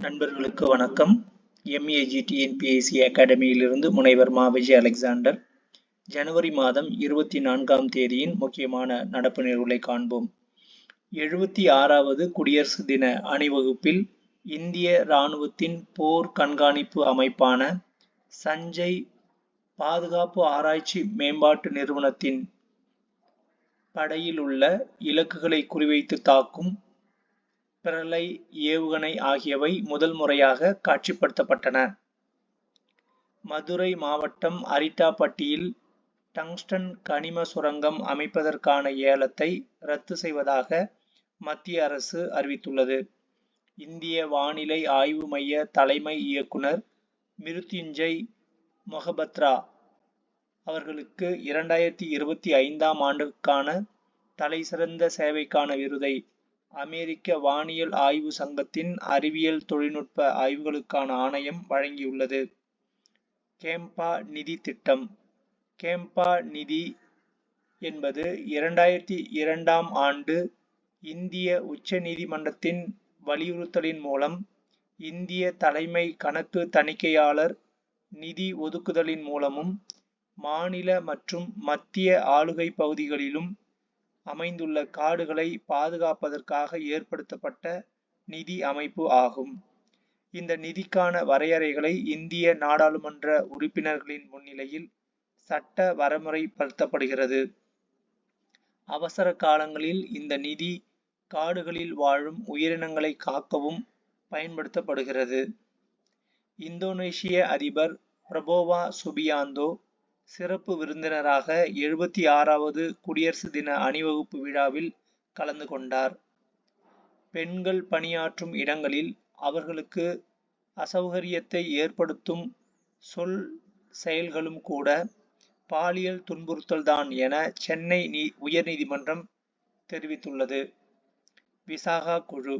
நண்பர்களுக்கு வணக்கம். MEAG-TNPSC அகாடமியிலிருந்து முனைவர் மா. விஜய் அலெக்சாண்டர். ஜனவரி மாதம் 24ஆம் தேதியின் முக்கியமான நடப்பு நிகழ்வுகளை காண்போம். 76வது குடியரசு தின அணிவகுப்பில் இந்திய இராணுவத்தின் போர் கண்காணிப்பு அமைப்பான சஞ்சய் பாதுகாப்பு ஆராய்ச்சி மேம்பாட்டு நிறுவனத்தின் படையில் உள்ள இலக்குகளை குறிவைத்து தாக்கும் பிரளய் ஏவுகணை ஆகியவை முதல் முறையாக காட்சிப்படுத்தப்பட்டன. மதுரை மாவட்டம் அரிட்டாப்பட்டியில் டங்ஸ்டன் கனிம சுரங்கம் அமைப்பதற்கான ஏலத்தை ரத்து செய்வதாக மத்திய அரசு அறிவித்துள்ளது. இந்திய வானிலை ஆய்வு மைய தலைமை இயக்குனர் மிருத்யுஞ்சய் மொஹபத்ரா அவர்களுக்கு 2025ஆம் ஆண்டுக்கான தலைசிறந்த சேவைக்கான விருதை அமெரிக்க வானியல் ஆய்வு சங்கத்தின் அறிவியல் தொழில்நுட்ப ஆய்வுகளுக்கான ஆணையம் வழங்கியுள்ளது. கேம்பா நிதி திட்டம். கேம்பா நிதி என்பது 2002ஆம் ஆண்டு இந்திய உச்ச நீதிமன்றத்தின் வலியுறுத்தலின் மூலம் இந்திய தலைமை கணக்கு தணிக்கையாளர் நிதி ஒதுக்குதலின் மூலமும் மாநில மற்றும் மத்திய ஆளுகை பகுதிகளிலும் அமைந்துள்ள காடுகளை பாதுகாப்பதற்காக ஏற்படுத்தப்பட்ட நிதி அமைப்பு ஆகும். இந்த நிதிக்கான வரையறைகளை இந்திய நாடாளுமன்ற உறுப்பினர்களின் முன்னிலையில் சட்ட வரைமுறைப்படுத்தப்படுகிறது. அவசர காலங்களில் இந்த நிதி காடுகளில் வாழும் உயிரினங்களை காக்கவும் பயன்படுத்தப்படுகிறது. இந்தோனேஷிய அதிபர் பிரபோவோ சுபியாந்தோ சிறப்பு விருந்தினராக 76வது குடியரசு தின அணிவகுப்பு விழாவில் கலந்து கொண்டார். பெண்கள் பணியாற்றும் இடங்களில் அவர்களுக்கு அசௌகரியத்தை ஏற்படுத்தும் சொல் செயல்களும் கூட பாலியல் துன்புறுத்தல்தான் என சென்னை உயர்நீதிமன்றம் தெரிவித்துள்ளது. விசாகா குழு.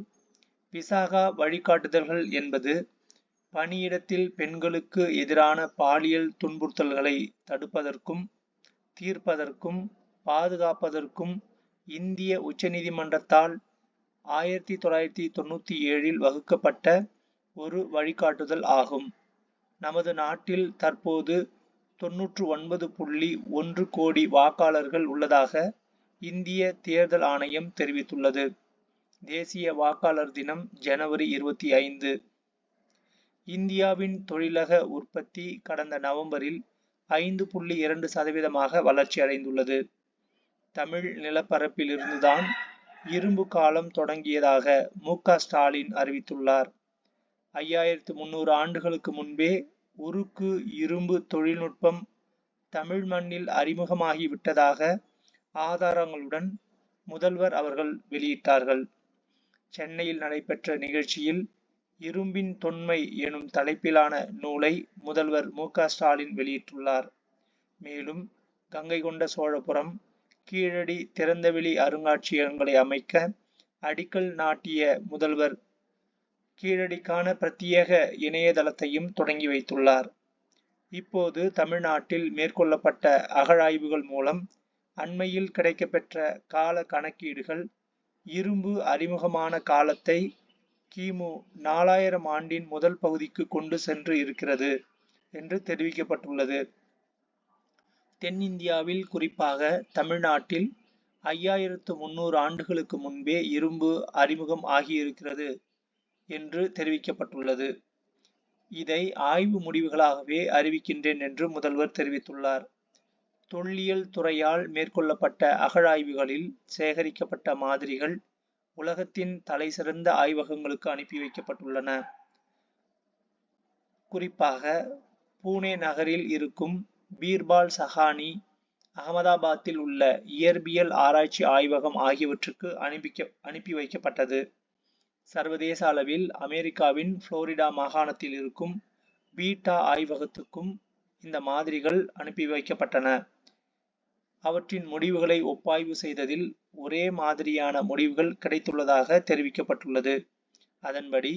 விசாகா வழிகாட்டுதல்கள் என்பது பணியிடத்தில் பெண்களுக்கு எதிரான பாலியல் துன்புறுத்தல்களை தடுப்பதற்கும் தீர்ப்பதற்கும் பாதுகாப்பதற்கும் இந்திய உச்சநீதிமன்றத்தால் 1997இல் வகுக்கப்பட்ட ஒரு வழிகாட்டுதல் ஆகும். நமது நாட்டில் தற்போது 99.1 கோடி வாக்காளர்கள் உள்ளதாக இந்திய தேர்தல் ஆணையம் தெரிவித்துள்ளது. தேசிய வாக்காளர் தினம் ஜனவரி 25. இந்தியாவின் தொழிலக உற்பத்தி கடந்த நவம்பரில் 5.2% வளர்ச்சி அடைந்துள்ளது. தமிழ் நிலப்பரப்பிலிருந்துதான் இரும்பு காலம் தொடங்கியதாக மு.க. ஸ்டாலின் அறிவித்துள்ளார். 5300 ஆண்டுகளுக்கு முன்பே உருக்கு இரும்பு தொழில்நுட்பம் தமிழ் மண்ணில் அறிமுகமாகிவிட்டதாக ஆதாரங்களுடன் முதல்வர் அவர்கள் வெளியிட்டார்கள். சென்னையில் நடைபெற்ற நிகழ்ச்சியில் இரும்பின் தொன்மை எனும் தலைப்பிலான நூலை முதல்வர் மு.க. ஸ்டாலின் வெளியிட்டுள்ளார். மேலும் கங்கை கொண்ட சோழபுரம் கீழடி திறந்தவெளி அருங்காட்சியகங்களை அமைக்க அடிக்கல் நாட்டிய முதல்வர் கீழடிக்கான பிரத்யேக இணையதளத்தையும் தொடங்கி வைத்துள்ளார். இப்போது தமிழ்நாட்டில் மேற்கொள்ளப்பட்ட அகழாய்வுகள் மூலம் அண்மையில் கிடைக்கப்பெற்ற கால கணக்கீடுகள் இரும்பு அறிமுகமான காலத்தை கிமு 4000 ஆண்டின் முதல் பகுதிக்கு கொண்டு சென்று இருக்கிறது என்று தெரிவிக்கப்பட்டுள்ளது. தென்னிந்தியாவில் குறிப்பாக தமிழ்நாட்டில் 5300 ஆண்டுகளுக்கு முன்பே இரும்பு அறிமுகம் ஆகியிருக்கிறது என்று தெரிவிக்கப்பட்டுள்ளது. இதை ஆய்வு முடிவுகளாகவே அறிவிக்கின்றேன் என்று முதல்வர் தெரிவித்துள்ளார். தொல்லியல் துறையால் மேற்கொள்ளப்பட்ட அகழாய்வுகளில் சேகரிக்கப்பட்ட மாதிரிகள் உலகத்தின் தலைசிறந்த ஆய்வகங்களுக்கு அனுப்பி வைக்கப்பட்டுள்ளன. குறிப்பாக பூனே நகரில் இருக்கும் பீர்பால் சஹானி, அகமதாபாத்தில் உள்ள இயற்பியல் ஆராய்ச்சி ஆய்வகம் ஆகியவற்றுக்கு அனுப்பி வைக்கப்பட்டது. சர்வதேச அளவில் அமெரிக்காவின் புளோரிடா மாகாணத்தில் இருக்கும் பீட்டா ஆய்வகத்துக்கும் இந்த மாதிரிகள் அனுப்பி வைக்கப்பட்டன. அவற்றின் முடிவுகளை ஒப்பாய்வு செய்ததில் ஒரே மாதிரியான முடிவுகள் கிடைத்துள்ளதாக தெரிவிக்கப்பட்டுள்ளது. அதன்படி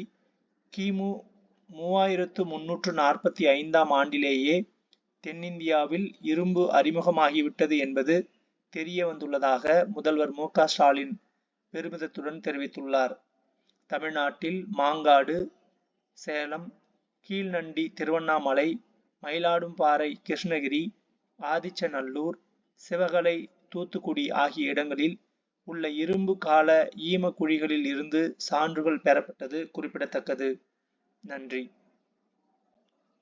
கிமு 3345ஆம் ஆண்டிலேயே தென்னிந்தியாவில் இரும்பு அறிமுகமாகிவிட்டது என்பது தெரிய வந்துள்ளதாக முதல்வர் மு.க. ஸ்டாலின் பெருமிதத்துடன் தெரிவித்துள்ளார். தமிழ்நாட்டில் மாங்காடு, சேலம், கீழ்நண்டி திருவண்ணாமலை, மயிலாடும்பாறை கிருஷ்ணகிரி, ஆதிச்சநல்லூர், சிவகலை தூத்துக்குடி ஆகிய இடங்களில் உள்ள இரும்பு கால ஈம குழிகளில் இருந்து சான்றுகள் பெறப்பட்டது குறிப்பிடத்தக்கது. நன்றி.